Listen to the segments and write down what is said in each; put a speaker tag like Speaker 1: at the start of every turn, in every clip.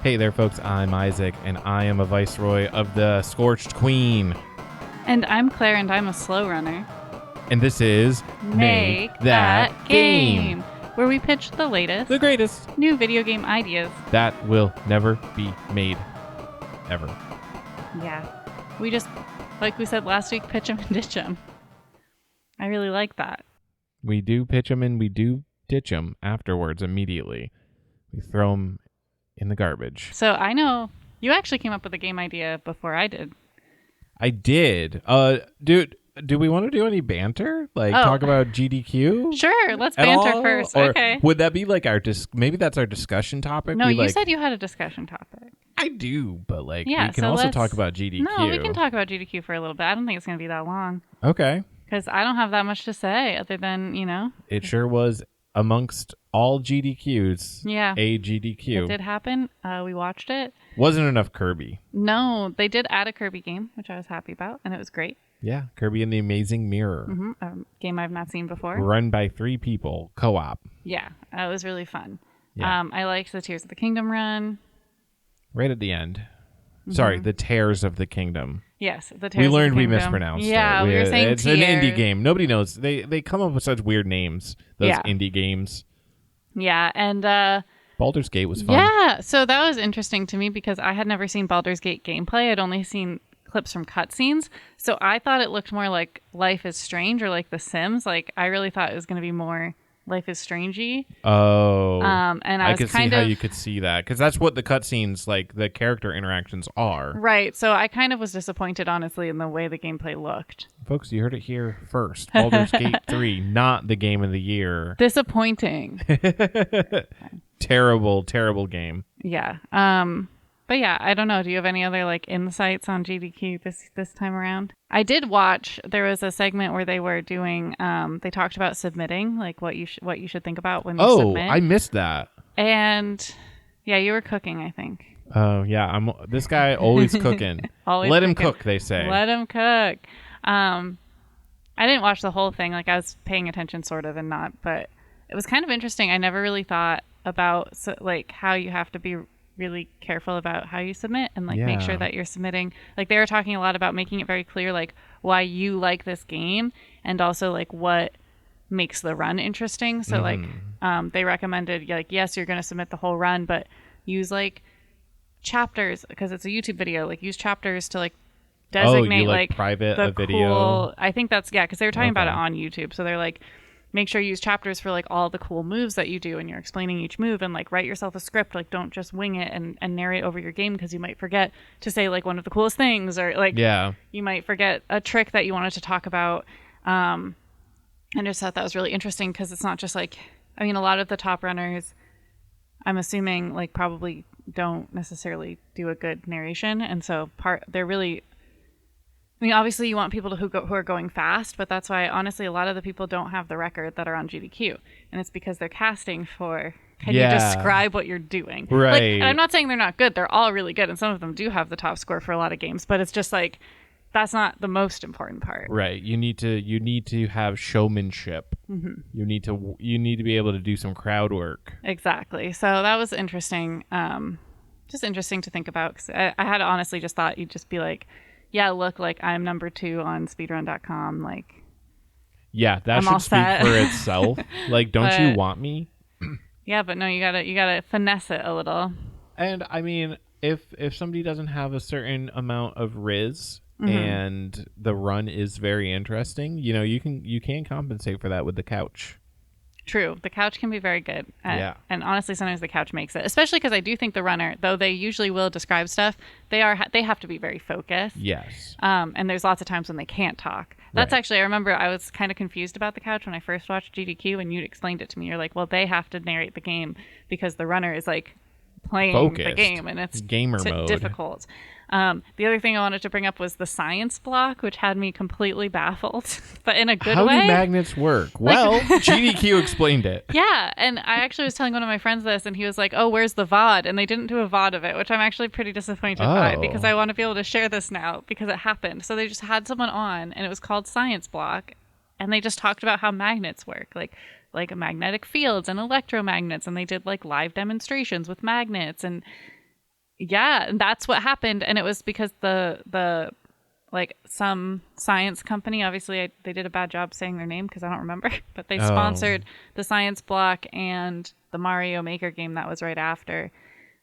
Speaker 1: Hey there, folks. I'm Isaac, and I am a viceroy of the Scorched Queen.
Speaker 2: And I'm Claire, and I'm a slow runner.
Speaker 1: And this is
Speaker 2: Make That Game, where we pitch the latest,
Speaker 1: the greatest
Speaker 2: new video game ideas
Speaker 1: that will never be made, ever.
Speaker 2: Yeah. We just, like we said last week, pitch them and ditch them. I really like that.
Speaker 1: We do pitch them and we do ditch them afterwards immediately. We throw them in the garbage.
Speaker 2: So I know you actually came up with a game idea before I did.
Speaker 1: I did. Dude, do we want to do any banter? Talk about GDQ?
Speaker 2: Sure, let's banter first.
Speaker 1: Or
Speaker 2: okay.
Speaker 1: Would that be like maybe that's our discussion topic?
Speaker 2: No, you said you had a discussion topic.
Speaker 1: I do, but we
Speaker 2: yeah,
Speaker 1: can also talk about GDQ.
Speaker 2: No, we can talk about GDQ for a little bit. I don't think it's going to be that long.
Speaker 1: Okay.
Speaker 2: Because I don't have that much to say other than,
Speaker 1: It sure was amongst all GDQs.
Speaker 2: Yeah.
Speaker 1: A GDQ.
Speaker 2: It did happen. We watched it.
Speaker 1: Wasn't enough Kirby.
Speaker 2: No, they did add a Kirby game, which I was happy about, and it was great.
Speaker 1: Yeah, Kirby and the Amazing Mirror.
Speaker 2: Mm-hmm. A game I've not seen before.
Speaker 1: Run by 3 people, co-op.
Speaker 2: Yeah, it was really fun.
Speaker 1: Yeah.
Speaker 2: I liked the Tears of the Kingdom run.
Speaker 1: Right at the end. Mm-hmm. Sorry, the Tears of the Kingdom.
Speaker 2: Yes, the Tears of the Kingdom.
Speaker 1: We learned we mispronounced it.
Speaker 2: Yeah, we were saying
Speaker 1: it's
Speaker 2: tears.
Speaker 1: an indie game. Nobody knows. They come up with such weird names, those indie games.
Speaker 2: Yeah, and
Speaker 1: Baldur's Gate was fun.
Speaker 2: Yeah, so that was interesting to me because I had never seen Baldur's Gate gameplay. I'd only seen clips from cutscenes. So I thought it looked more like Life is Strange or like The Sims. Like I really thought it was going to be more Life is Strangey.
Speaker 1: Oh.
Speaker 2: And I was
Speaker 1: could see how you could see that because that's what the cutscenes, like the character interactions are.
Speaker 2: Right. So I kind of was disappointed, honestly, in the way the gameplay looked.
Speaker 1: Folks, you heard it here first. Baldur's Gate 3, not the game of the year.
Speaker 2: Disappointing.
Speaker 1: Terrible, terrible game.
Speaker 2: Yeah. But yeah, I don't know. Do you have any other insights on GDQ this time around? I did watch. There was a segment where they were doing. They talked about submitting, like what you should think about when you submit.
Speaker 1: Oh, I missed that.
Speaker 2: And yeah, you were cooking, I think.
Speaker 1: Oh yeah, I'm this guy always cooking. Let him cook, they say.
Speaker 2: Let him cook. I didn't watch the whole thing. I was paying attention, sort of, and not. But it was kind of interesting. I never really thought about how you have to be really careful about how you submit and make sure that you're submitting. They were talking a lot about making it very clear why you like this game and also what makes the run interesting. So they recommended yes, you're going to submit the whole run, but use chapters because it's a YouTube video. Use chapters to designate
Speaker 1: private
Speaker 2: the
Speaker 1: a video.
Speaker 2: Cool, I think that's because they were talking about it on YouTube. So they're make sure you use chapters for all the cool moves that you do and you're explaining each move and write yourself a script. Don't just wing it and narrate over your game because you might forget to say one of the coolest things or you might forget a trick that you wanted to talk about. And I just thought that was really interesting because it's not just a lot of the top runners I'm assuming probably don't necessarily do a good narration, and so they're really, obviously you want people who are going fast, but that's why honestly a lot of the people don't have the record that are on GDQ, and it's because they're casting for can you describe what you're doing,
Speaker 1: right?
Speaker 2: And I'm not saying they're not good; they're all really good, and some of them do have the top score for a lot of games, but it's just that's not the most important part,
Speaker 1: right? You need to have showmanship.
Speaker 2: Mm-hmm.
Speaker 1: You need to be able to do some crowd work.
Speaker 2: Exactly. So that was interesting. Just interesting to think about because I had honestly just thought you'd just be yeah, look, I'm number 2 on speedrun.com.
Speaker 1: Yeah, that should speak for itself. Don't you want me?
Speaker 2: Yeah, but no, you gotta finesse it a little.
Speaker 1: And if somebody doesn't have a certain amount of riz and the run is very interesting, you can compensate for that with the couch.
Speaker 2: True. The couch can be very good. And honestly, sometimes the couch makes it, especially because I do think the runner, though they usually will describe stuff, they have to be very focused.
Speaker 1: Yes.
Speaker 2: And there's lots of times when they can't talk. That's actually, I remember I was kind of confused about the couch when I first watched GDQ and you explained it to me. You're well, they have to narrate the game because the runner is playing
Speaker 1: focused.
Speaker 2: The game and it's
Speaker 1: gamer mode.
Speaker 2: Difficult. The other thing I wanted to bring up was the science block, which had me completely baffled, but in a good way.
Speaker 1: How do magnets work? Well, GDQ explained it.
Speaker 2: Yeah, and I actually was telling one of my friends this, and he was oh, where's the VOD? And they didn't do a VOD of it, which I'm actually pretty disappointed by, because I want to be able to share this now, because it happened. So they just had someone on, and it was called Science Block, and they just talked about how magnets work, like magnetic fields and electromagnets, and they did live demonstrations with magnets, and Yeah, and that's what happened. And it was because the like some science company, obviously they did a bad job saying their name because I don't remember, but they sponsored the Science Block and the Mario Maker game that was right after.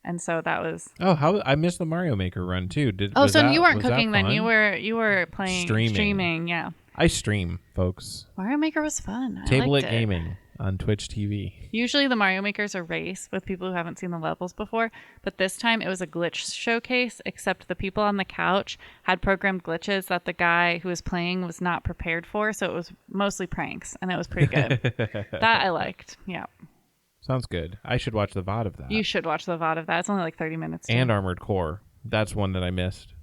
Speaker 2: And so that was
Speaker 1: how I missed the Mario Maker run too.
Speaker 2: You weren't cooking then. You were playing streaming. Yeah.
Speaker 1: I stream, folks.
Speaker 2: Mario Maker was fun.
Speaker 1: Table It Gaming on Twitch TV.
Speaker 2: Usually the Mario Maker's a race with people who haven't seen the levels before, but this time it was a glitch showcase, except the people on the couch had programmed glitches that the guy who was playing was not prepared for, so it was mostly pranks, and it was pretty good. That I liked. Yeah.
Speaker 1: Sounds good. I should watch the VOD of that.
Speaker 2: You should watch the VOD of that. It's only like 30 minutes.
Speaker 1: And Armored Core. That's one that I missed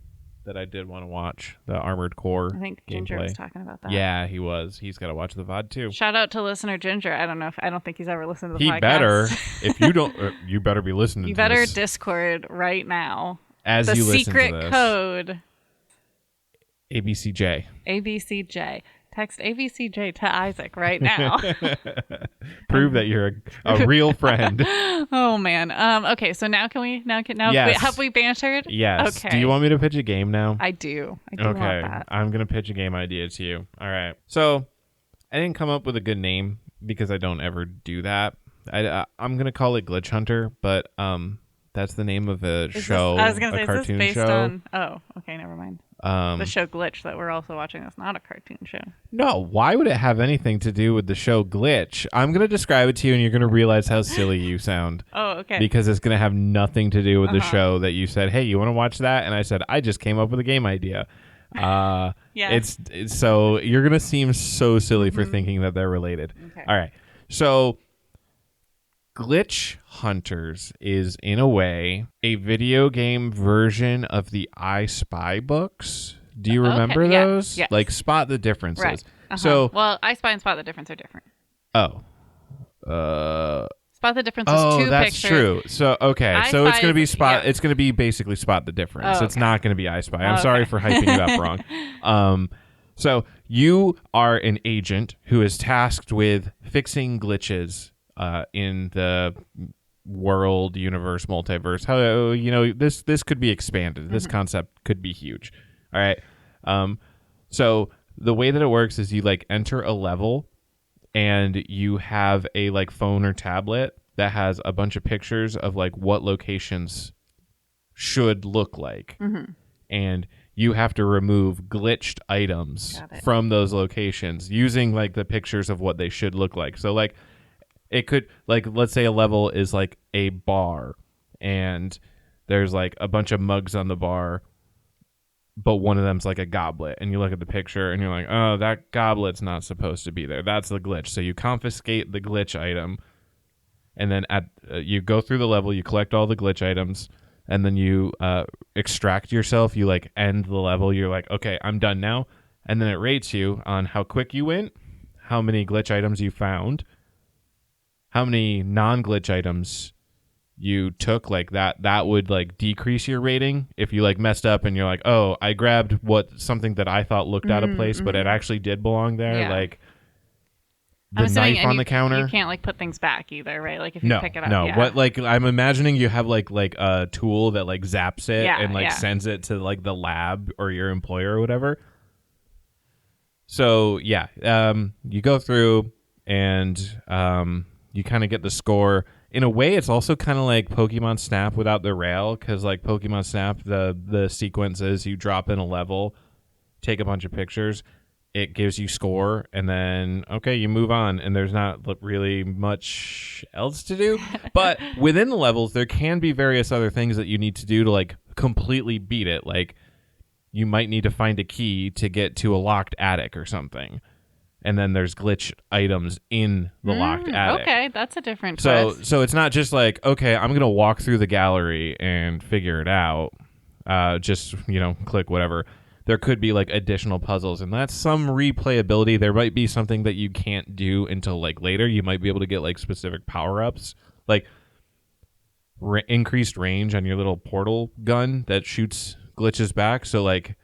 Speaker 1: that I did want to watch. The Armored Core
Speaker 2: I think Ginger was talking about that.
Speaker 1: Yeah, he was. He's got to watch the VOD too.
Speaker 2: Shout out to listener Ginger. I don't think he's ever listened to the podcast.
Speaker 1: He better. If you don't, you better be listening to this.
Speaker 2: You better Discord right now.
Speaker 1: As you listen to this.
Speaker 2: The secret code.
Speaker 1: ABCJ.
Speaker 2: ABCJ. Text ABCJ to Isaac right now.
Speaker 1: Prove that you're a real friend.
Speaker 2: Oh man. Okay. So now
Speaker 1: yes.
Speaker 2: Have we bantered?
Speaker 1: Yes.
Speaker 2: Okay.
Speaker 1: Do you want me to pitch a game now?
Speaker 2: I do.
Speaker 1: Okay.
Speaker 2: Want that.
Speaker 1: I'm gonna pitch a game idea to you. All right. So I didn't come up with a good name because I don't ever do that. I'm gonna call it Glitch Hunter, but that's the name of a show.
Speaker 2: I was gonna say,
Speaker 1: a cartoon
Speaker 2: is this based
Speaker 1: show.
Speaker 2: on? Oh, okay. Never mind. The show Glitch that we're also watching is not a cartoon show.
Speaker 1: No, why would it have anything to do with the show Glitch? I'm going to describe it to you and you're going to realize how silly you sound.
Speaker 2: Oh, okay.
Speaker 1: Because it's going to have nothing to do with the show that you said, hey, you want to watch that? And I said, I just came up with a game idea.
Speaker 2: Yeah.
Speaker 1: It's so you're going to seem so silly for thinking that they're related.
Speaker 2: Okay.
Speaker 1: All right. So Glitch Hunters is, in a way, a video game version of the I Spy books. Do you remember those?
Speaker 2: Yes.
Speaker 1: Like, spot the differences.
Speaker 2: Right.
Speaker 1: So,
Speaker 2: well, I Spy and Spot the Difference are different.
Speaker 1: Oh.
Speaker 2: Spot the Difference is two
Speaker 1: that's
Speaker 2: pictures.
Speaker 1: true. So, okay. So it's going to be Spot.
Speaker 2: Yeah.
Speaker 1: It's going to be basically Spot the Difference. It's not going to be I Spy. I'm sorry for hyping you up wrong. So you are an agent who is tasked with fixing glitches in the world, universe, multiverse. How this could be expanded. This concept could be huge. All right. So the way that it works is you like enter a level, and you have a like phone or tablet that has a bunch of pictures of like what locations should look like, and you have to remove glitched items from those locations using like the pictures of what they should look like. So like, it could, like, let's say a level is like a bar and there's like a bunch of mugs on the bar, but one of them's like a goblet, and you look at the picture and you're like, oh, that goblet's not supposed to be there. That's the glitch. So you confiscate the glitch item, and then you go through the level, you collect all the glitch items, and then you extract yourself. You like end the level. You're like, okay, I'm done now. And then it rates you on how quick you went, how many glitch items you found, how many non-glitch items you took. Like that would like decrease your rating if you like messed up and you're like, oh, I grabbed something that I thought looked out of place, but it actually did belong there.
Speaker 2: Yeah.
Speaker 1: Like the knife on the counter.
Speaker 2: You can't like put things back either, right? Like if you pick it up.
Speaker 1: No,
Speaker 2: yeah.
Speaker 1: What like I'm imagining you have like a tool that like zaps it and like sends it to like the lab or your employer or whatever. So yeah, you go through and you kind of get the score. In a way, it's also kind of like Pokemon Snap without the rail, because like Pokemon Snap, the sequence is you drop in a level, take a bunch of pictures, it gives you score, and then, okay, you move on, and there's not really much else to do. But within the levels, there can be various other things that you need to do to like completely beat it. Like you might need to find a key to get to a locked attic or something. And then there's glitch items in the locked attic.
Speaker 2: Okay, that's a different twist.
Speaker 1: So it's not just like, okay, I'm going to walk through the gallery and figure it out. Just, click whatever. There could be like additional puzzles, and that's some replayability. There might be something that you can't do until like later. You might be able to get like specific power-ups, like increased range on your little portal gun that shoots glitches back. So like,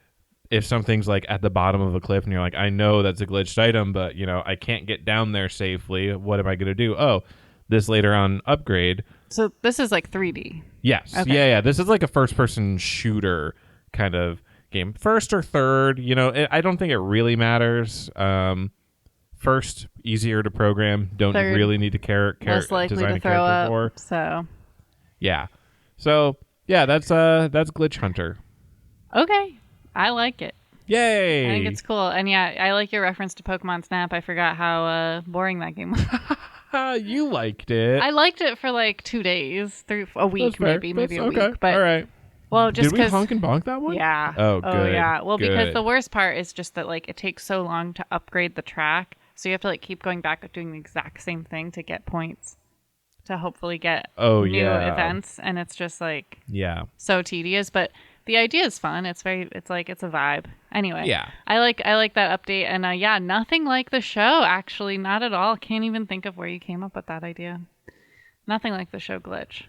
Speaker 1: if something's like at the bottom of a cliff and you're like, I know that's a glitched item, but I can't get down there safely. What am I going to do? Oh, this later on upgrade
Speaker 2: So this is like 3D.
Speaker 1: Yes. Okay. Yeah. This is like a first-person shooter kind of game. First or third, I don't think it really matters. First, easier to program. Don't
Speaker 2: Third,
Speaker 1: really need to
Speaker 2: most likely
Speaker 1: design
Speaker 2: to
Speaker 1: a
Speaker 2: throw
Speaker 1: character
Speaker 2: up.
Speaker 1: for.
Speaker 2: So.
Speaker 1: Yeah. So yeah, that's Glitch Hunter.
Speaker 2: Okay, I like it.
Speaker 1: Yay!
Speaker 2: I think it's cool, and yeah, I like your reference to Pokemon Snap. I forgot how boring that game was.
Speaker 1: You liked it.
Speaker 2: I liked it for like 2 days, a week, maybe a week. But
Speaker 1: all right.
Speaker 2: Well, just
Speaker 1: did we honk and bonk that one?
Speaker 2: Yeah.
Speaker 1: Oh, good.
Speaker 2: Oh, yeah. Well,
Speaker 1: good.
Speaker 2: Because the worst part is just that like it takes so long to upgrade the track, so you have to like keep going back and doing the exact same thing to get points, to hopefully get new events, and it's just like so tedious. But the idea is fun. It's a vibe. Anyway,
Speaker 1: yeah,
Speaker 2: I like that update, and nothing like the show. Actually, not at all. Can't even think of where you came up with that idea. Nothing like the show Glitch.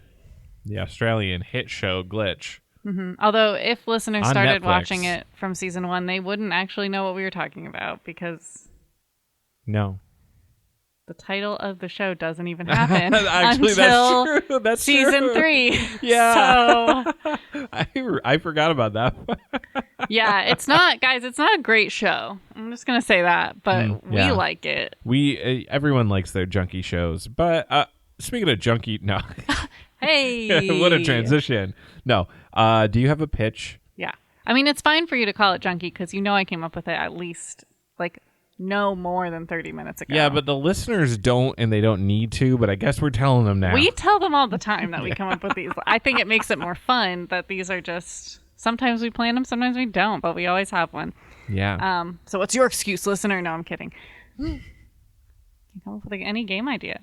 Speaker 1: The Australian hit show Glitch.
Speaker 2: Mm-hmm. Although, if listeners
Speaker 1: on
Speaker 2: started
Speaker 1: Netflix.
Speaker 2: watching it from season 1, they wouldn't actually know what we were talking about because the title of the show doesn't even happen
Speaker 1: actually,
Speaker 2: until
Speaker 1: that's true. That's
Speaker 2: season
Speaker 1: true.
Speaker 2: 3.
Speaker 1: Yeah,
Speaker 2: so
Speaker 1: I forgot about that.
Speaker 2: yeah, it's not a great show. I'm just gonna say that, but we like it.
Speaker 1: Everyone likes their junkie shows, but speaking of junkie, no.
Speaker 2: Hey,
Speaker 1: what a transition. No, do you have a pitch?
Speaker 2: Yeah, I mean it's fine for you to call it junkie because I came up with it at least like no more than 30 minutes ago.
Speaker 1: Yeah, but the listeners don't, and they don't need to, but I guess we're telling them now.
Speaker 2: We tell them all the time that we come up with these. I think it makes it more fun that these are just, sometimes we plan them, sometimes we don't, but we always have one.
Speaker 1: Yeah.
Speaker 2: So what's your excuse, listener? No, I'm kidding. You come up with any game idea.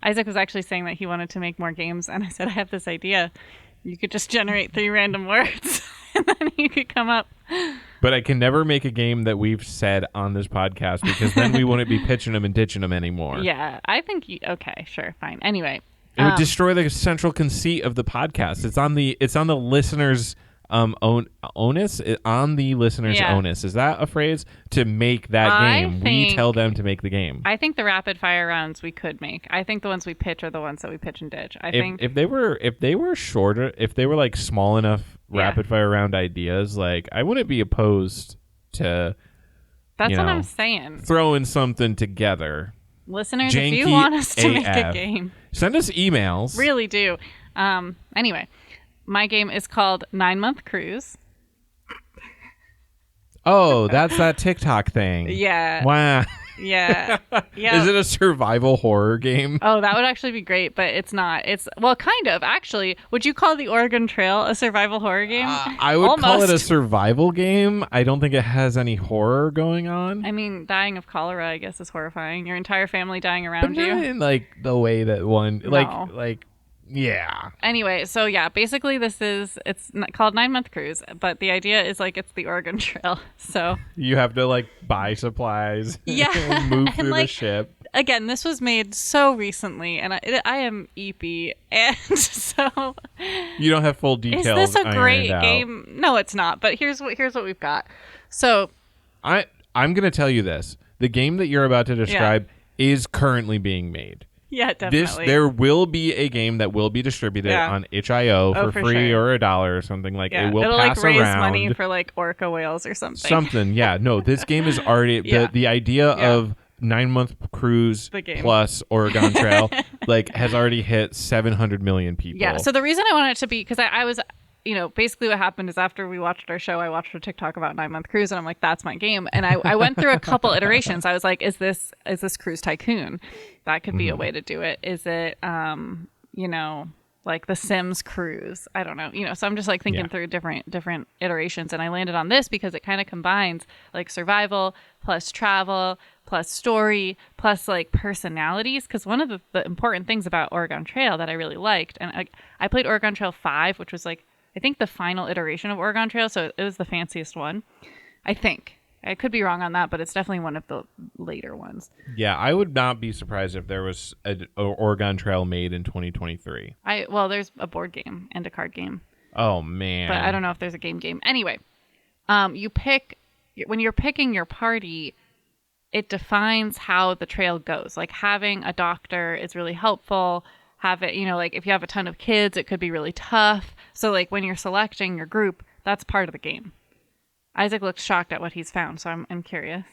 Speaker 2: Isaac was actually saying that he wanted to make more games, and I said, I have this idea. You could just generate 3 random words, and then you could come up.
Speaker 1: But I can never make a game that we've said on this podcast because then we wouldn't be pitching them and ditching them anymore.
Speaker 2: Yeah, I think okay, sure, fine. Anyway,
Speaker 1: it would destroy the central conceit of the podcast. It's on the listeners' onus. On the listeners' onus. Is that a phrase? To make that game, we tell them to make the game.
Speaker 2: I think the rapid fire rounds we could make. I think the ones we pitch are the ones that we pitch and ditch. I think
Speaker 1: if they were shorter, if they were like small enough rapid fire round ideas, like I wouldn't be opposed to.
Speaker 2: That's what I'm saying.
Speaker 1: Throwing something together.
Speaker 2: Listeners, if you want us to make a game,
Speaker 1: send us emails.
Speaker 2: Really do. Anyway, my game is called 9 Month Cruise.
Speaker 1: Oh, that's that TikTok thing.
Speaker 2: Yeah.
Speaker 1: Wow.
Speaker 2: Yeah. Yeah.
Speaker 1: Is it a survival horror game?
Speaker 2: Oh, that would actually be great, but it's not. It's, well, kind of, actually. Would you call the Oregon Trail a survival horror game?
Speaker 1: I would call it a survival game. I don't think it has any horror going on.
Speaker 2: I mean, dying of cholera, I guess, is horrifying. Your entire family dying around you.
Speaker 1: Not in, like, the way that one,
Speaker 2: No.
Speaker 1: like, yeah.
Speaker 2: Anyway, so yeah, basically it's called 9 Month Cruise, but the idea is like it's the Oregon Trail. So
Speaker 1: you have to like buy supplies.
Speaker 2: Yeah.
Speaker 1: And move through the ship.
Speaker 2: Again, this was made so recently, and I am eepy, and so
Speaker 1: you don't have full details.
Speaker 2: Is this a great game? No, it's not. But here's what we've got. So
Speaker 1: I'm gonna tell you this: the game that you're about to describe is currently being made.
Speaker 2: Yeah, definitely.
Speaker 1: There will be a game that will be distributed on itch.io for free or $1 or something. Like it will
Speaker 2: It'll
Speaker 1: pass
Speaker 2: like raise
Speaker 1: around
Speaker 2: money for like orca whales or something.
Speaker 1: Something, yeah. No, this game is already the idea of 9 Month Cruise plus Oregon Trail like has already hit 700 million people.
Speaker 2: Yeah. So the reason I wanted it to be because I was. Basically what happened is after we watched our show, I watched a TikTok about 9 Month Cruise, and I'm like, that's my game. And I went through a couple iterations. I was like, is this Cruise Tycoon? That could be a way to do it. Is it, like the Sims Cruise? I don't know. So I'm just like thinking through different iterations, and I landed on this because it kind of combines like survival plus travel plus story plus like personalities. Because one of the important things about Oregon Trail that I really liked, and I played Oregon Trail 5, which was like, I think the final iteration of Oregon Trail, so it was the fanciest one. I think. I could be wrong on that, but it's definitely one of the later ones.
Speaker 1: Yeah, I would not be surprised if there was an Oregon Trail made in 2023.
Speaker 2: There's a board game and a card game.
Speaker 1: Oh, man.
Speaker 2: But I don't know if there's a game. Anyway, when you're picking your party, it defines how the trail goes. Like having a doctor is really helpful. have it, like if you have a ton of kids, it could be really tough. So like when you're selecting your group, that's part of the game. Isaac looks shocked at what he's found, so I'm curious.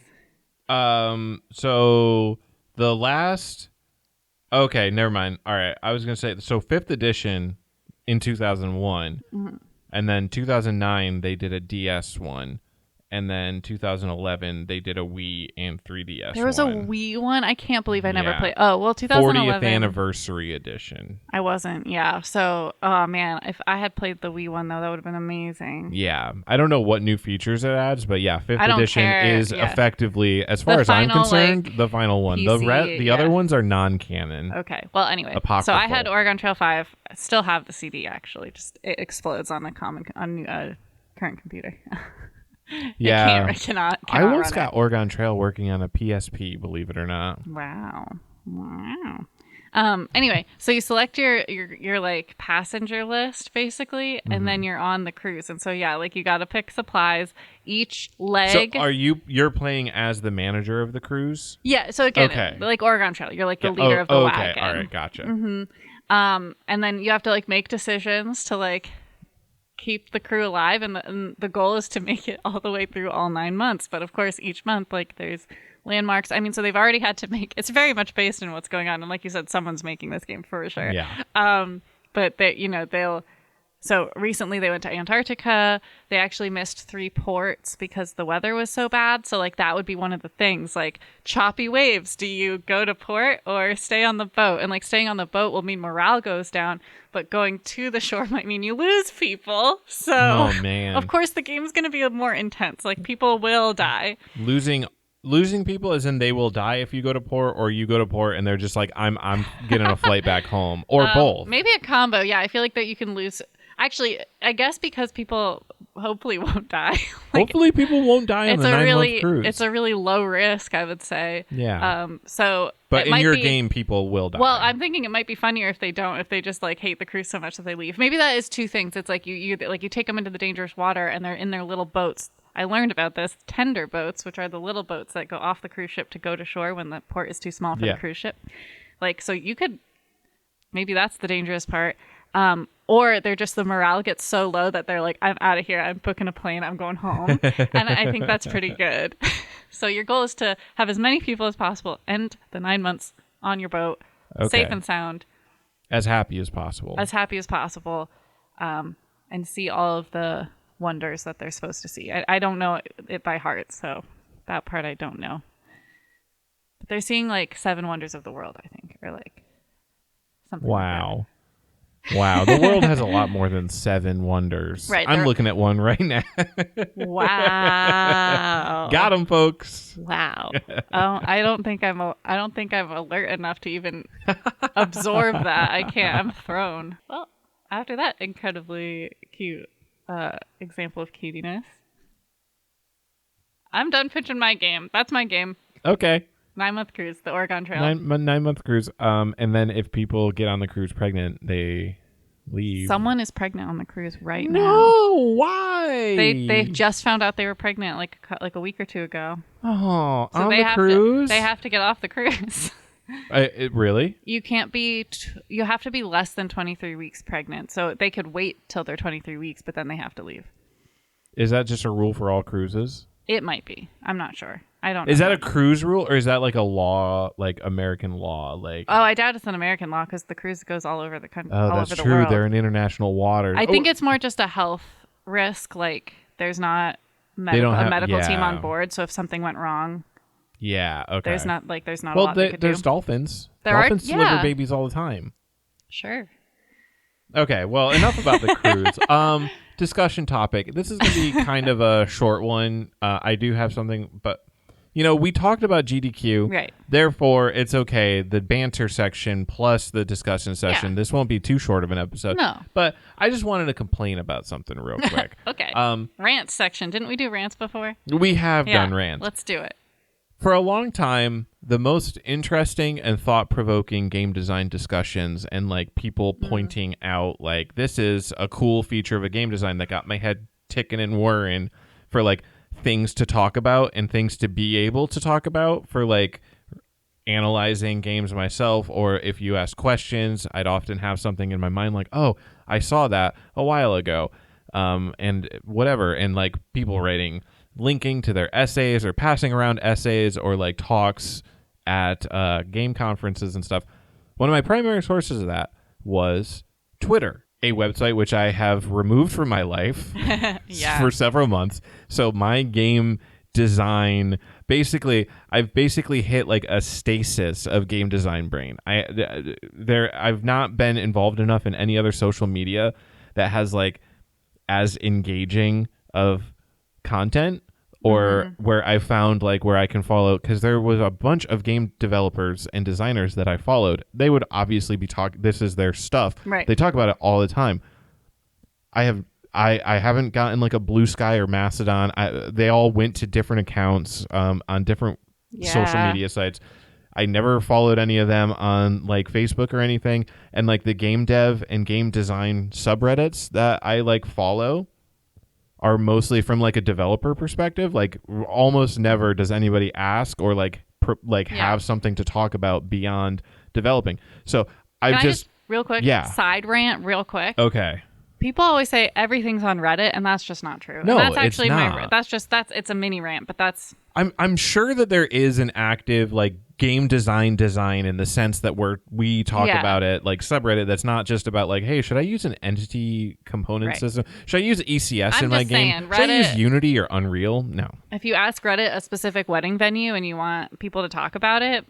Speaker 1: So the last... Okay, never mind. All right, I was going to say, so 5th edition in 2001, and then 2009, they did a DS one. And then 2011, they did a Wii and 3DS.
Speaker 2: There was a Wii one? I can't believe I never played. Oh, well, 2011.
Speaker 1: 40th anniversary edition.
Speaker 2: I wasn't, yeah. So, oh man, if I had played the Wii one, though, that would have been amazing.
Speaker 1: Yeah. I don't know what new features it adds, but yeah, 5th edition is effectively, as far as I'm concerned, the final one. PC, the other ones are non-canon.
Speaker 2: Okay. Well, anyway.
Speaker 1: Apocryphal.
Speaker 2: So I had Oregon Trail 5. I still have the CD, actually. Just it explodes on a current computer.
Speaker 1: Yeah,
Speaker 2: cannot
Speaker 1: I once got Oregon Trail working on a PSP, believe it or not.
Speaker 2: Wow. Anyway, so you select your like passenger list basically, and then you're on the cruise. And so yeah, like you got to pick supplies. Each leg.
Speaker 1: So you're playing as the manager of the cruise?
Speaker 2: Yeah. So again, like Oregon Trail, you're like the leader of the wagon.
Speaker 1: Okay. All right. Gotcha.
Speaker 2: And then you have to like make decisions to like keep the crew alive, and the goal is to make it all the way through all 9 months. But of course, each month, like there's landmarks. I mean, so they've already had to make. It's very much based on what's going on, and like you said, someone's making this game for sure.
Speaker 1: Yeah.
Speaker 2: But they'll. So recently they went to Antarctica. They actually missed 3 ports because the weather was so bad. So like that would be one of the things, like choppy waves. Do you go to port or stay on the boat? And like staying on the boat will mean morale goes down, but going to the shore might mean you lose people. So
Speaker 1: oh, man.
Speaker 2: Of course the game's going to be more intense. Like people will die.
Speaker 1: Losing people as in they will die if you go to port, or you go to port and they're just like, I'm getting a flight back home, or both.
Speaker 2: Maybe a combo. Yeah, I feel like that you can lose. Actually, I guess because people hopefully won't die.
Speaker 1: Hopefully people won't die on the 9-month cruise.
Speaker 2: It's a really low risk, I would say.
Speaker 1: Yeah.
Speaker 2: But
Speaker 1: in your game, people will die.
Speaker 2: Well, I'm thinking it might be funnier if they don't, if they just like hate the cruise so much that they leave. Maybe that is 2 things. It's like you take them into the dangerous water and they're in their little boats. I learned about this, tender boats, which are the little boats that go off the cruise ship to go to shore when the port is too small for the cruise ship. Like, so you could, maybe that's the dangerous part. Or they're just, the morale gets so low that they're like, I'm out of here. I'm booking a plane. I'm going home. And I think that's pretty good. So your goal is to have as many people as possible, end the 9 months on your boat, safe and sound.
Speaker 1: As happy as possible.
Speaker 2: And see all of the wonders that they're supposed to see. I don't know it by heart, so that part I don't know. But they're seeing like 7 wonders of the world, I think, or like something.
Speaker 1: Wow.
Speaker 2: Like that.
Speaker 1: Wow, the world has a lot more than 7 wonders.
Speaker 2: Right,
Speaker 1: I'm looking at one right now.
Speaker 2: Wow.
Speaker 1: Got him, folks.
Speaker 2: Wow. I don't think I'm alert enough to even absorb that. I can't. I'm thrown. Well, after that incredibly cute example of cuteness, I'm done pitching my game. That's my game.
Speaker 1: Okay.
Speaker 2: 9-month cruise, the Oregon Trail.
Speaker 1: 9-month cruise. And then if people get on the cruise pregnant, they leave.
Speaker 2: Someone is pregnant on the cruise right now.
Speaker 1: No, why?
Speaker 2: They just found out they were pregnant like a week or 2 ago.
Speaker 1: Oh,
Speaker 2: so
Speaker 1: on the cruise?
Speaker 2: They have to get off the cruise.
Speaker 1: Really?
Speaker 2: You can't be. You have to be less than 23 weeks pregnant. So they could wait till they're 23 weeks, but then they have to leave.
Speaker 1: Is that just a rule for all cruises?
Speaker 2: It might be. I'm not sure. I don't know.
Speaker 1: Is that a cruise rule, or is that like a law, like American law? Like,
Speaker 2: oh, I doubt it's an American law because the cruise goes all over the country.
Speaker 1: Oh, that's true. They're in international waters.
Speaker 2: I think it's more just a health risk. Like, there's not a medical team on board. So if something went wrong,
Speaker 1: okay.
Speaker 2: There's not a lot they could do.
Speaker 1: There's dolphins. Dolphins deliver babies all the time.
Speaker 2: Sure.
Speaker 1: Okay. Well, enough about the cruise. Discussion topic. This is going to be kind of a short one. I do have something, but we talked about GDQ.
Speaker 2: Right.
Speaker 1: Therefore, it's okay. The banter section plus the discussion session. Yeah. This won't be too short of an episode.
Speaker 2: No.
Speaker 1: But I just wanted to complain about something real quick.
Speaker 2: Okay. Rants section. Didn't we do rants before?
Speaker 1: We have done rants.
Speaker 2: Let's do it.
Speaker 1: For a long time, the most interesting and thought-provoking game design discussions and like people pointing out like this is a cool feature of a game design that got my head ticking and whirring for like things to talk about and things to be able to talk about for like analyzing games myself, or if you ask questions, I'd often have something in my mind like, oh, I saw that a while ago, and whatever, and like people linking to their essays or passing around essays or like talks at game conferences and stuff. One of my primary sources of that was Twitter, a website which I have removed from my life for several months. So my game design, I've basically hit like a stasis of game design brain. I've not been involved enough in any other social media that has like as engaging of content, or where I found like where I can follow, because there was a bunch of game developers and designers that I followed. They would obviously be this is their stuff.
Speaker 2: Right.
Speaker 1: They talk about it all the time. I haven't gotten like a Blue Sky or Mastodon. They all went to different accounts on different social media sites. I never followed any of them on like Facebook or anything. And like the game dev and game design subreddits that I like follow are mostly from like a developer perspective. Like almost never does anybody ask or have something to talk about beyond developing. So I just
Speaker 2: real quick, side rant real quick.
Speaker 1: Okay.
Speaker 2: People always say everything's on Reddit, and that's just not true.
Speaker 1: No,
Speaker 2: and that's actually
Speaker 1: it's not.
Speaker 2: It's a mini rant, but that's.
Speaker 1: I'm sure that there is an active like game design in the sense that we talk about it like subreddit. That's not just about like, hey, should I use an entity component system? Should I use ECS in my game?
Speaker 2: Reddit,
Speaker 1: should I use Unity or Unreal? No.
Speaker 2: If you ask Reddit a specific wedding venue and you want people to talk about it,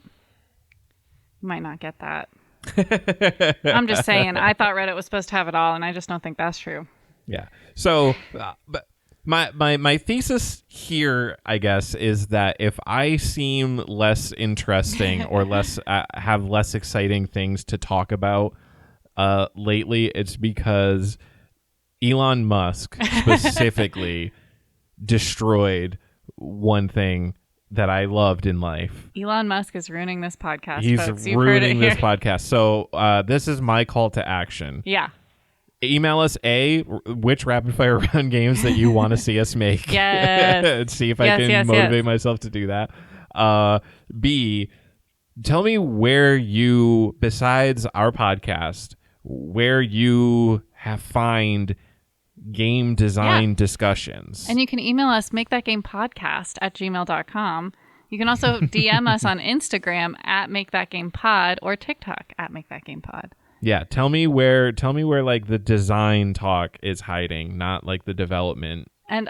Speaker 2: you might not get that. I'm just saying, I thought Reddit was supposed to have it all, and I just don't think that's true.
Speaker 1: Yeah. So, but my thesis here, I guess, is that if I seem less interesting or less have less exciting things to talk about lately, it's because Elon Musk specifically destroyed one thing that I loved in life.
Speaker 2: Elon Musk is ruining this podcast.
Speaker 1: He's
Speaker 2: folks.
Speaker 1: ruining this podcast. So this is my call to action.
Speaker 2: Yeah.
Speaker 1: Email us which rapid fire round games that you want to see us make.
Speaker 2: Yes.
Speaker 1: See if I can motivate myself to do that. B, tell me where you, besides our podcast, where you find game design discussions.
Speaker 2: And you can email us, makethatgamepodcast@gmail.com. You can also DM us on Instagram @makethatgamepod or TikTok @makethatgamepod.
Speaker 1: Yeah, tell me where like the design talk is hiding, not like the development
Speaker 2: of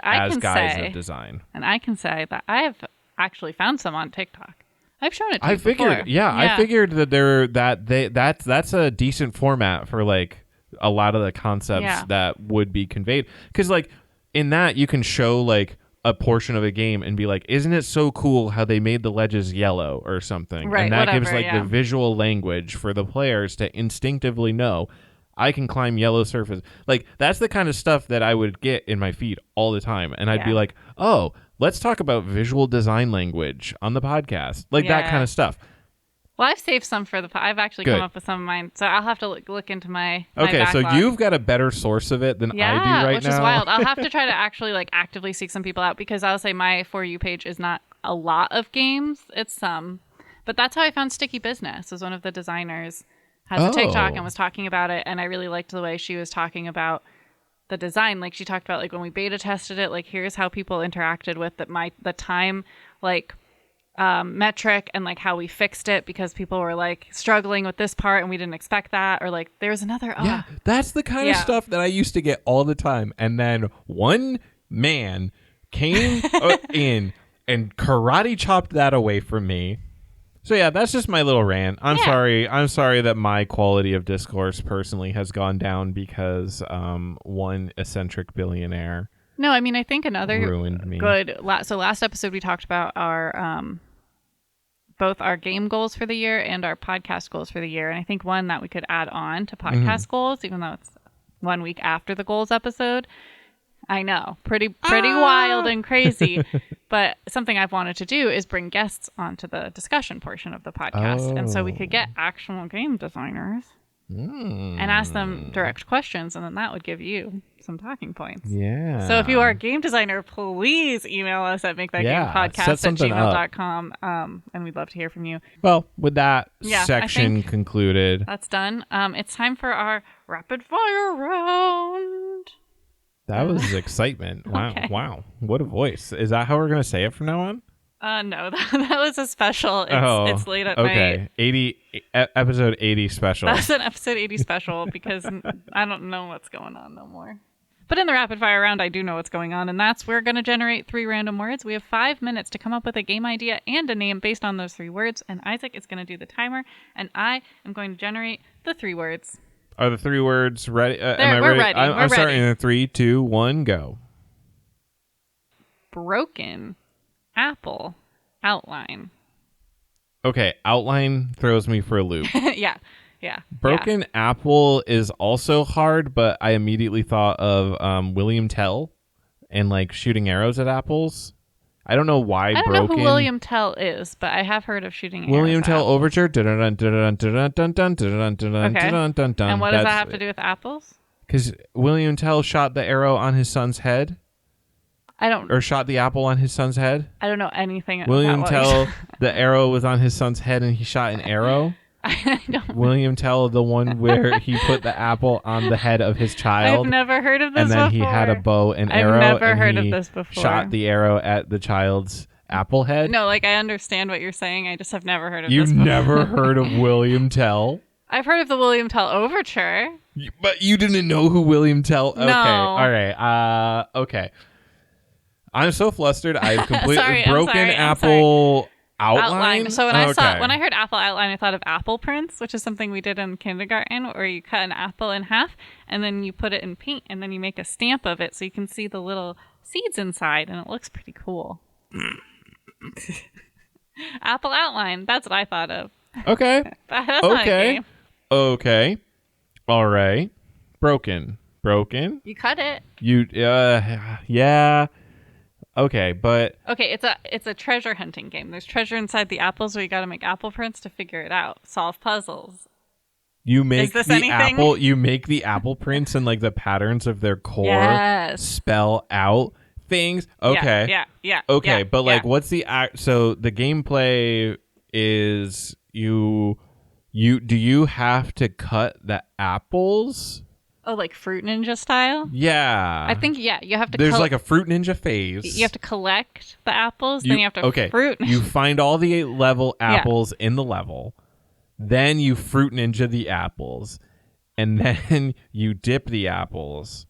Speaker 2: design. And I can say that I have actually found some on TikTok. I've shown it to you before.
Speaker 1: I figured that that's a decent format for like a lot of the concepts that would be conveyed, because like in that you can show like a portion of a game and be like, isn't it so cool how they made the ledges yellow or something,
Speaker 2: right?
Speaker 1: And that gives like the visual language for the players to instinctively know I can climb yellow surface. Like that's the kind of stuff that I would get in my feed all the time, and I'd be like, oh, let's talk about visual design language on the podcast, like that kind of stuff.
Speaker 2: Well, I've saved some for I've actually come up with some of mine, so I'll have to look into my
Speaker 1: Okay,
Speaker 2: backlog.
Speaker 1: So you've got a better source of it than I do right now.
Speaker 2: Which is wild. I'll have to try to actually like actively seek some people out, because I'll say my For You page is not a lot of games. It's some. But that's how I found Sticky Business, was one of the designers has a TikTok and was talking about it, and I really liked the way she was talking about the design. Like she talked about like when we beta tested it, like here's how people interacted with the time like metric, and like how we fixed it because people were like struggling with this part and we didn't expect that, or like there's another
Speaker 1: that's the kind of stuff that I used to get all the time, and then one man came in and karate chopped that away from me. So yeah, that's just my little rant. I'm sorry that my quality of discourse personally has gone down because one eccentric billionaire.
Speaker 2: No, I mean, I think another
Speaker 1: ruined me.
Speaker 2: So last episode we talked about our both our game goals for the year and our podcast goals for the year, and I think one that we could add on to podcast goals, even though it's 1 week after the goals episode. I know, pretty wild and crazy, but something I've wanted to do is bring guests onto the discussion portion of the podcast, and so we could get actual game designers and ask them direct questions, and then that would give you some talking points.
Speaker 1: Yeah.
Speaker 2: So if you are a game designer, please email us at makethatgamepodcast@gmail.com, and we'd love to hear from you.
Speaker 1: Well, with that section concluded,
Speaker 2: that's done. It's time for our rapid fire round.
Speaker 1: That was excitement. Wow.
Speaker 2: Okay.
Speaker 1: Wow. What a voice. Is that how we're going to say it from now on?
Speaker 2: No, that was a special. It's late at night.
Speaker 1: Okay. Episode 80 special.
Speaker 2: That's an episode 80 special because I don't know what's going on no more. But in the rapid fire round, I do know what's going on, and that's we're going to generate 3 random words. We have 5 minutes to come up with a game idea and a name based on those 3 words, and Isaac is going to do the timer, and I am going to generate the 3 words.
Speaker 1: Are the 3 words ready?
Speaker 2: Am I ready? We're ready.
Speaker 1: I'm starting in 3, 2, 1, go.
Speaker 2: Broken apple outline.
Speaker 1: Okay, outline throws me for a loop.
Speaker 2: Yeah.
Speaker 1: Broken apple is also hard, but I immediately thought of William Tell and like shooting arrows at apples. I don't know why.
Speaker 2: I don't know who William Tell is, but I have heard of shooting arrows.
Speaker 1: William Tell
Speaker 2: apples.
Speaker 1: Overture. Okay.
Speaker 2: And what does that have to do with apples?
Speaker 1: Because William Tell shot the arrow on his son's head. Or shot the apple on his son's head.
Speaker 2: I don't know anything about
Speaker 1: William Tell, the arrow was on his son's head and he shot an arrow.
Speaker 2: I don't.
Speaker 1: William Tell, the one where he put the apple on the head of his child.
Speaker 2: I've never heard of this before.
Speaker 1: And then he had a bow and arrow.
Speaker 2: I've never heard of this before.
Speaker 1: Shot the arrow at the child's apple head.
Speaker 2: No, like I understand what you're saying. I just have never heard of this before.
Speaker 1: You've never heard of William Tell?
Speaker 2: I've heard of the William Tell Overture.
Speaker 1: But you didn't know who William Tell... Okay,
Speaker 2: no.
Speaker 1: All right. Okay. I'm so flustered. I've completely broken apple... Outline.
Speaker 2: So when I heard apple outline, I thought of apple prints, which is something we did in kindergarten, where you cut an apple in half and then you put it in paint and then you make a stamp of it so you can see the little seeds inside, and it looks pretty cool. Apple outline. That's what I thought of.
Speaker 1: Okay.
Speaker 2: That's not a game.
Speaker 1: Okay. All right. Broken.
Speaker 2: You cut it.
Speaker 1: Yeah. Okay, but...
Speaker 2: Okay, it's a treasure hunting game. There's treasure inside the apples where you got to make apple prints to figure it out. Solve puzzles.
Speaker 1: You make the apple prints and like the patterns of their core spell out things. Okay.
Speaker 2: Yeah.
Speaker 1: Okay, but like what's the so the gameplay is do you have to cut the apples?
Speaker 2: Oh, like Fruit Ninja style?
Speaker 1: Yeah.
Speaker 2: I think, you have to...
Speaker 1: There's like a Fruit Ninja phase.
Speaker 2: You have to collect the apples, then you have to fruit...
Speaker 1: You find all the level apples in the level, then you Fruit Ninja the apples, and then you dip the apples,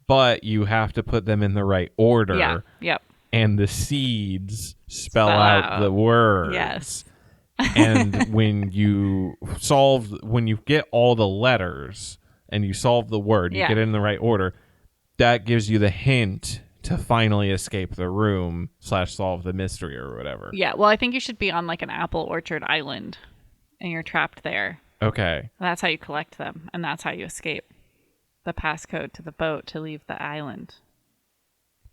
Speaker 1: but you have to put them in the right order.
Speaker 2: Yeah, yep.
Speaker 1: And the seeds spell out the words.
Speaker 2: Yes.
Speaker 1: And when you get all the letters... and you solve the word, you get it in the right order, that gives you the hint to finally escape the room / solve the mystery or whatever.
Speaker 2: Yeah, well, I think you should be on like an apple orchard island, and you're trapped there.
Speaker 1: Okay.
Speaker 2: That's how you collect them, and that's how you escape the passcode to the boat to leave the island.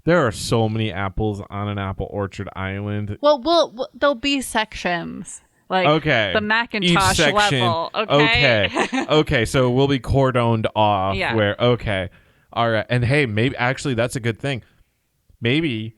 Speaker 1: There are so many apples on an apple orchard island.
Speaker 2: Well, there'll be sections. Like the Macintosh level.
Speaker 1: Okay, so we'll be cordoned off where, all right. And hey, maybe actually that's a good thing. Maybe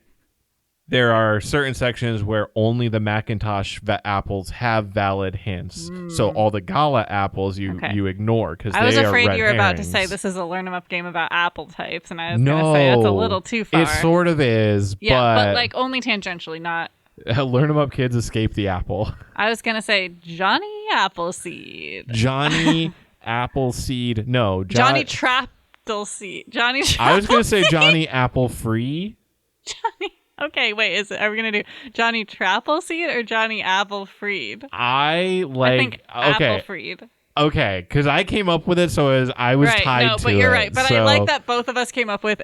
Speaker 1: there are certain sections where only the Macintosh apples have valid hints. So all the Gala apples you ignore because they are red herrings.
Speaker 2: I was afraid you were about to say this is a learn 'em up game about apple types, and I was going to say that's a little too far.
Speaker 1: It sort of is,
Speaker 2: but like only tangentially, not...
Speaker 1: Learn 'em up kids escape the apple.
Speaker 2: I was going to say Johnny Appleseed.
Speaker 1: Johnny Appleseed. No.
Speaker 2: Johnny Traptleseed.
Speaker 1: I was going to say Johnny Apple Free.
Speaker 2: Johnny. Okay, wait. Are we going to do Johnny Trapleseed or Johnny Apple-Freed?
Speaker 1: I think
Speaker 2: Apple-Freed.
Speaker 1: Okay, because I came up with it, so I was tied to it.
Speaker 2: But you're right. But I like that both of us came up with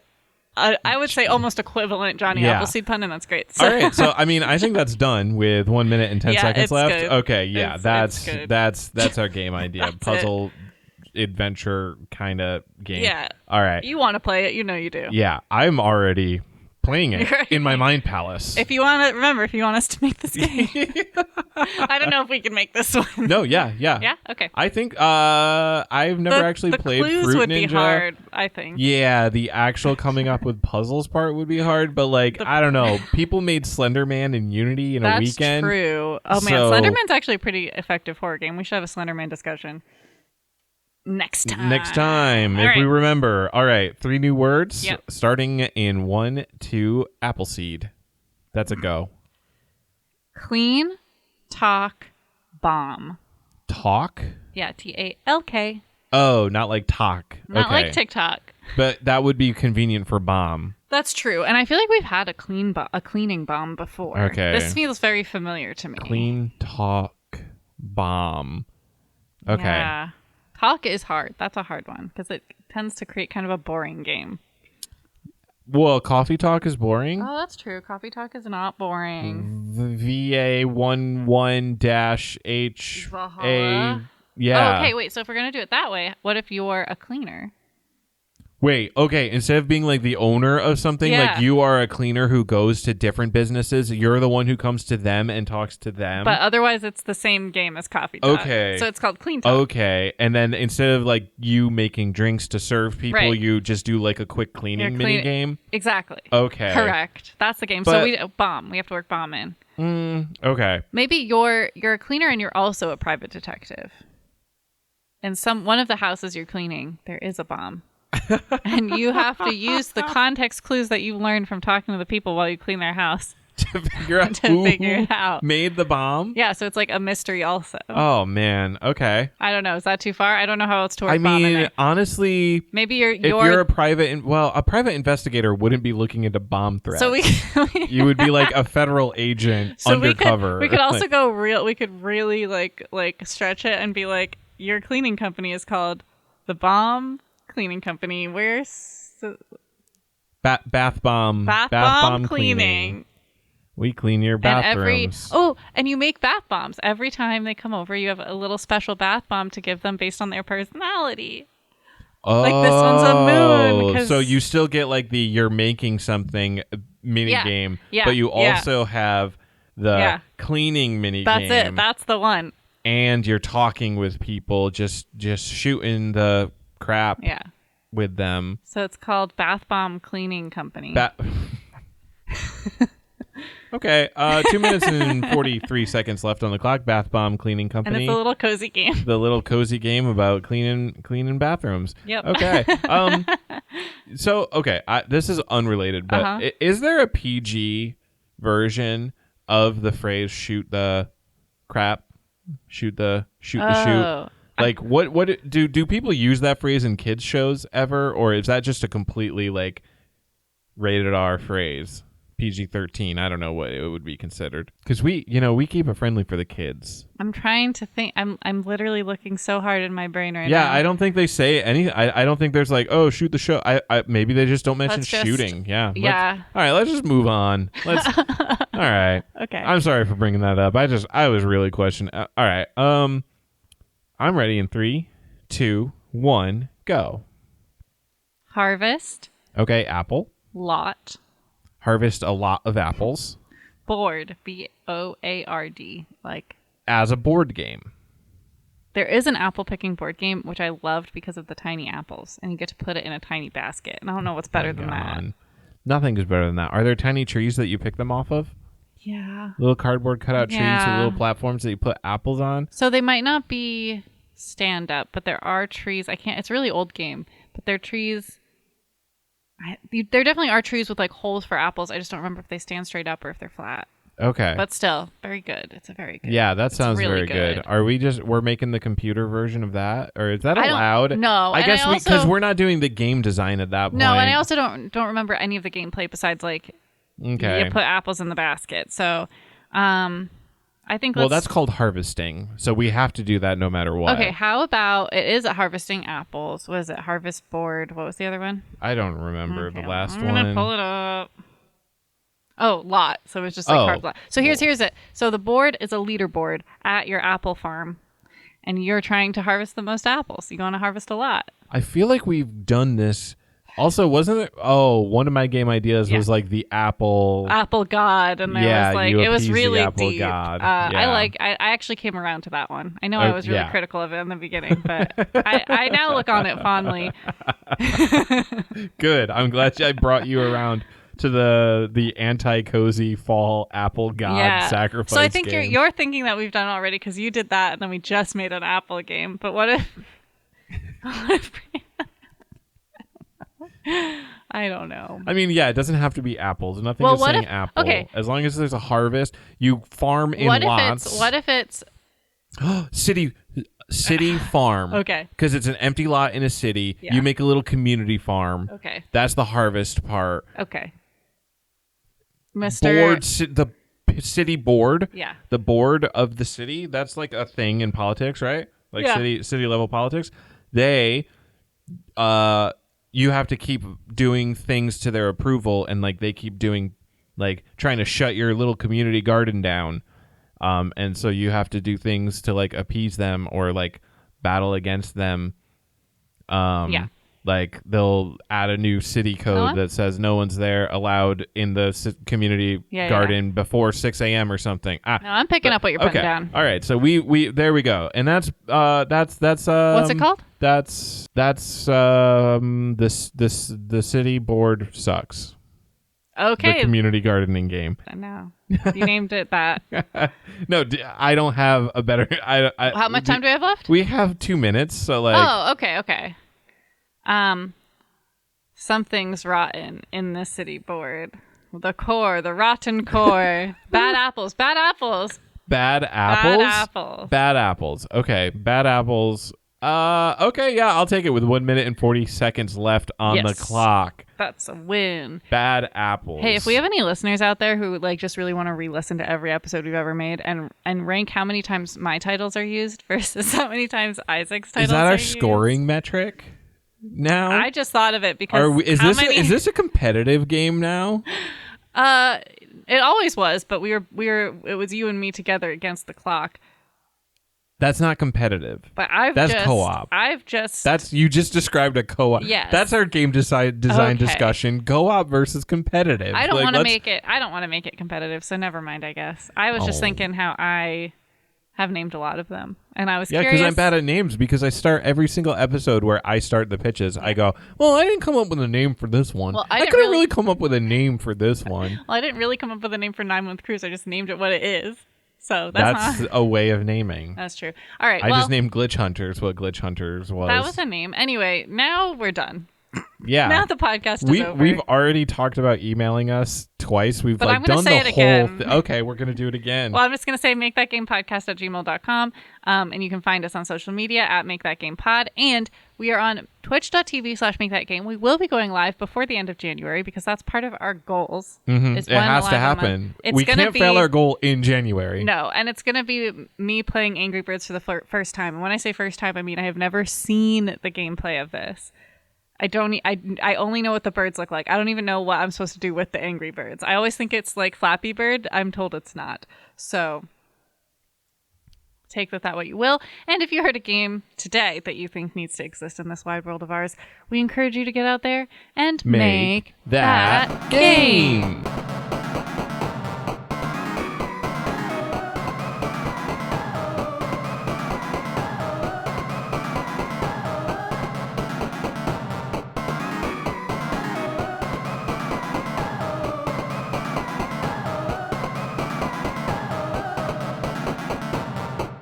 Speaker 2: I would say almost equivalent Johnny Appleseed pun, and that's great. So.
Speaker 1: All right, so I mean, I think that's done with 1 minute and 10 seconds left.
Speaker 2: Good.
Speaker 1: Okay, yeah, that's our game idea, puzzle adventure kind of game.
Speaker 2: Yeah.
Speaker 1: All right.
Speaker 2: You want to play it, you know you do.
Speaker 1: Yeah, I'm already playing it in my mind palace.
Speaker 2: If you want us to make this game. I don't know if we can make this one.
Speaker 1: No, yeah.
Speaker 2: Yeah? Okay.
Speaker 1: I think I've never actually played Fruit Ninja. The clues would be
Speaker 2: hard, I think.
Speaker 1: Yeah, the actual coming up with puzzles part would be hard, but like, I don't know. People made Slender Man in Unity in a weekend.
Speaker 2: That's true. Oh man, Slender Man's actually a pretty effective horror game. We should have a Slender Man discussion. Next time,
Speaker 1: if we remember. All right, 3 new words.
Speaker 2: Yep.
Speaker 1: Starting in 1, 2, Appleseed. That's a go.
Speaker 2: Clean, talk, bomb.
Speaker 1: Talk?
Speaker 2: Yeah, TALK.
Speaker 1: Oh, not like talk.
Speaker 2: Not
Speaker 1: okay.
Speaker 2: like TikTok.
Speaker 1: But that would be convenient for bomb.
Speaker 2: That's true, and I feel like we've had a cleaning bomb before.
Speaker 1: Okay.
Speaker 2: This feels very familiar to me.
Speaker 1: Clean, talk, bomb. Okay.
Speaker 2: Yeah. Talk is hard. That's a hard one because it tends to create kind of a boring game.
Speaker 1: Well, coffee talk is boring.
Speaker 2: Oh, that's true. Coffee talk is not boring.
Speaker 3: The VA11-H
Speaker 2: Valhalla.
Speaker 1: Yeah.
Speaker 2: Oh, okay, wait. So if we're going to do it that way, what if you're a cleaner?
Speaker 1: Wait, okay. Instead of being like the owner of something, like you are a cleaner who goes to different businesses, you're the one who comes to them and talks to them.
Speaker 2: But otherwise, it's the same game as coffee talk.
Speaker 1: Okay.
Speaker 2: So it's called clean talk.
Speaker 1: Okay. And then instead of like you making drinks to serve people, you just do like a quick cleaning mini game.
Speaker 2: Exactly.
Speaker 1: Okay.
Speaker 2: Correct. That's the game. So we bomb. We have to work bomb in.
Speaker 1: Okay.
Speaker 2: Maybe you're a cleaner and you're also a private detective. In one of the houses you're cleaning, there is a bomb. And you have to use the context clues that you learned from talking to the people while you clean their house
Speaker 1: to figure out who made the bomb.
Speaker 2: Yeah, so it's like a mystery also.
Speaker 1: Oh man, okay.
Speaker 2: I don't know. Is that too far? I don't know how else to work.
Speaker 1: I mean, honestly,
Speaker 2: maybe
Speaker 1: if you're a private investigator wouldn't be looking into bomb threats.
Speaker 2: So
Speaker 1: you would be like a federal agent undercover.
Speaker 2: We could also go real. We could really like stretch it and be like, your cleaning company is called the Bomb Cleaning Company. Where's
Speaker 1: bath bomb
Speaker 2: cleaning.
Speaker 1: We clean your bathrooms.
Speaker 2: And you make bath bombs every time they come over. You have a little special bath bomb to give them based on their personality.
Speaker 1: Oh,
Speaker 2: like this one's a moon.
Speaker 1: So you still get like the you're making something mini game, but you also have the cleaning mini game.
Speaker 2: That's it. That's the one.
Speaker 1: And you're talking with people, just shooting the crap with them.
Speaker 2: So it's called Bath Bomb Cleaning Company.
Speaker 1: Okay, 2 minutes and 43 seconds left on the clock. Bath Bomb Cleaning Company.
Speaker 2: And it's a little cozy game.
Speaker 1: The little cozy game about cleaning bathrooms.
Speaker 2: Yep.
Speaker 1: Okay. This is unrelated, but is there a PG version of the phrase "shoot the crap"? Shoot the shoot. Like what do people use that phrase in kids shows ever, or is that just a completely like rated R phrase? PG-13. I don't know what it would be considered, because we keep it friendly for the kids.
Speaker 2: I'm trying to think. I'm literally looking so hard in my brain right now.
Speaker 1: Yeah, I don't think they say any. I don't think there's like, oh, shoot the show. I maybe they just don't mention shooting. Yeah.
Speaker 2: Yeah.
Speaker 1: All right, let's just move on. All right.
Speaker 2: Okay.
Speaker 1: I'm sorry for bringing that up. I was really questioning. All right. I'm ready in 3, 2, 1, go.
Speaker 2: Harvest.
Speaker 1: Okay, apple.
Speaker 2: Lot.
Speaker 1: Harvest a lot of apples.
Speaker 2: Board. BOARD. Like.
Speaker 1: As a board game.
Speaker 2: There is an apple picking board game, which I loved because of the tiny apples, and you get to put it in a tiny basket. And I don't know what's better than that.
Speaker 1: Nothing is better than that. Are there tiny trees that you pick them off of?
Speaker 2: Yeah.
Speaker 1: Little cardboard cutout trees with little platforms that you put apples on?
Speaker 2: So they might not be stand up, but there are trees. It's a really old game, but there are trees. There definitely are trees with like holes for apples. I just don't remember if they stand straight up or if they're flat.
Speaker 1: Okay.
Speaker 2: But still, very good. It's a very good.
Speaker 1: Yeah, that sounds really very good. Are we're making the computer version of that, or is that allowed?
Speaker 2: No,
Speaker 1: I guess because we're not doing the game design at that point.
Speaker 2: No, and I also don't remember any of the gameplay besides like you put apples in the basket. So, I think
Speaker 1: that's called harvesting. So we have to do that no matter what.
Speaker 2: Okay, how about it is harvesting apples? What is it? Harvest board. What was the other one?
Speaker 1: I don't remember the last one.
Speaker 2: I'm going to pull it up. Oh, lot. So it's just like hard lot. So here's it. So the board is a leaderboard at your apple farm, and you're trying to harvest the most apples. You want to harvest a lot.
Speaker 1: I feel like we've done this Also, wasn't it? Oh, one of my game ideas was like the apple
Speaker 2: god, and there was like it was really
Speaker 1: the apple
Speaker 2: deep.
Speaker 1: God.
Speaker 2: I actually came around to that one. I know I was really critical of it in the beginning, but I now look on it fondly.
Speaker 1: Good. I'm glad I brought you around to the anti-cozy fall apple god sacrifice.
Speaker 2: So I think
Speaker 1: game.
Speaker 2: you're thinking that we've done it already because you did that, and then we just made an apple game. But what if I don't know.
Speaker 1: I mean, yeah, it doesn't have to be apples. Nothing is saying apple. Okay. As long as there's a harvest, you farm in lots.
Speaker 2: What if it's
Speaker 1: city farm?
Speaker 2: Okay.
Speaker 1: Because it's an empty lot in a city. Yeah. You make a little community farm.
Speaker 2: Okay.
Speaker 1: That's the harvest part.
Speaker 2: Okay.
Speaker 1: The city board.
Speaker 2: Yeah.
Speaker 1: The board of the city. That's like a thing in politics, right? Like city level politics. They you have to keep doing things to their approval, and like they keep doing like trying to shut your little community garden down. And so you have to do things to like appease them or like battle against them. Like they'll add a new city code that says no one's there allowed in the community garden before 6 a.m. or something.
Speaker 2: No, I'm picking up what you're putting down.
Speaker 1: All right, so we there we go, and that's what's
Speaker 2: it called?
Speaker 1: That's the city board sucks.
Speaker 2: Okay.
Speaker 1: The community gardening game.
Speaker 2: No, you named it that.
Speaker 1: No, I don't have a better.
Speaker 2: How much time do we have left?
Speaker 1: We have 2 minutes, so like.
Speaker 2: Oh, okay. Something's rotten in the city board. The rotten core. Bad apples.
Speaker 1: Bad apples? Bad apples. Okay, bad apples. Okay, yeah, I'll take it with 1 minute and 40 seconds left on the clock.
Speaker 2: That's a win.
Speaker 1: Bad apples.
Speaker 2: Hey, if we have any listeners out there who like just really want to re-listen to every episode we've ever made and rank how many times my titles are used versus how many times Isaac's titles are used.
Speaker 1: Is that our scoring metric now?
Speaker 2: I just thought of it because
Speaker 1: is this a competitive game now?
Speaker 2: It always was, but it was you and me together against the clock.
Speaker 1: That's not competitive.
Speaker 2: But
Speaker 1: that's co-op. You just described a co-op.
Speaker 2: Yes.
Speaker 1: That's our game design discussion. Co-op versus competitive.
Speaker 2: I don't want to make it competitive, so never mind, I guess. I was just thinking how I have named a lot of them. And I was curious.
Speaker 1: Yeah, because I'm bad at names because I start every single episode where I start the pitches. I go, well, I didn't come up with a name for this one. Well, I couldn't really come up with a name for this one.
Speaker 2: Well, I didn't really come up with a name for 9-Month Cruise. I just named it what it is. So
Speaker 1: that's a way of naming.
Speaker 2: That's true. All right.
Speaker 1: I just named Glitch Hunters what Glitch Hunters was.
Speaker 2: That was a name. Anyway, now we're done.
Speaker 1: Yeah.
Speaker 2: Now the podcast is over.
Speaker 1: We've already talked about emailing us twice. We've done the whole thing. Okay, we're going to do it again.
Speaker 2: Well, I'm just going to say makethatgamepodcast@gmail.com. And you can find us on social media at makethatgamepod. And we are on twitch.tv/makethatgame. We will be going live before the end of January because that's part of our goals.
Speaker 1: Mm-hmm. It has to happen. We can't fail our goal in January.
Speaker 2: No, and it's going to be me playing Angry Birds for the first time. And when I say first time, I mean I have never seen the gameplay of this. I only know what the birds look like. I don't even know what I'm supposed to do with the Angry Birds. I always think it's like Flappy Bird. I'm told it's not. So take with that what you will. And if you heard a game today that you think needs to exist in this wide world of ours, we encourage you to get out there and make that game.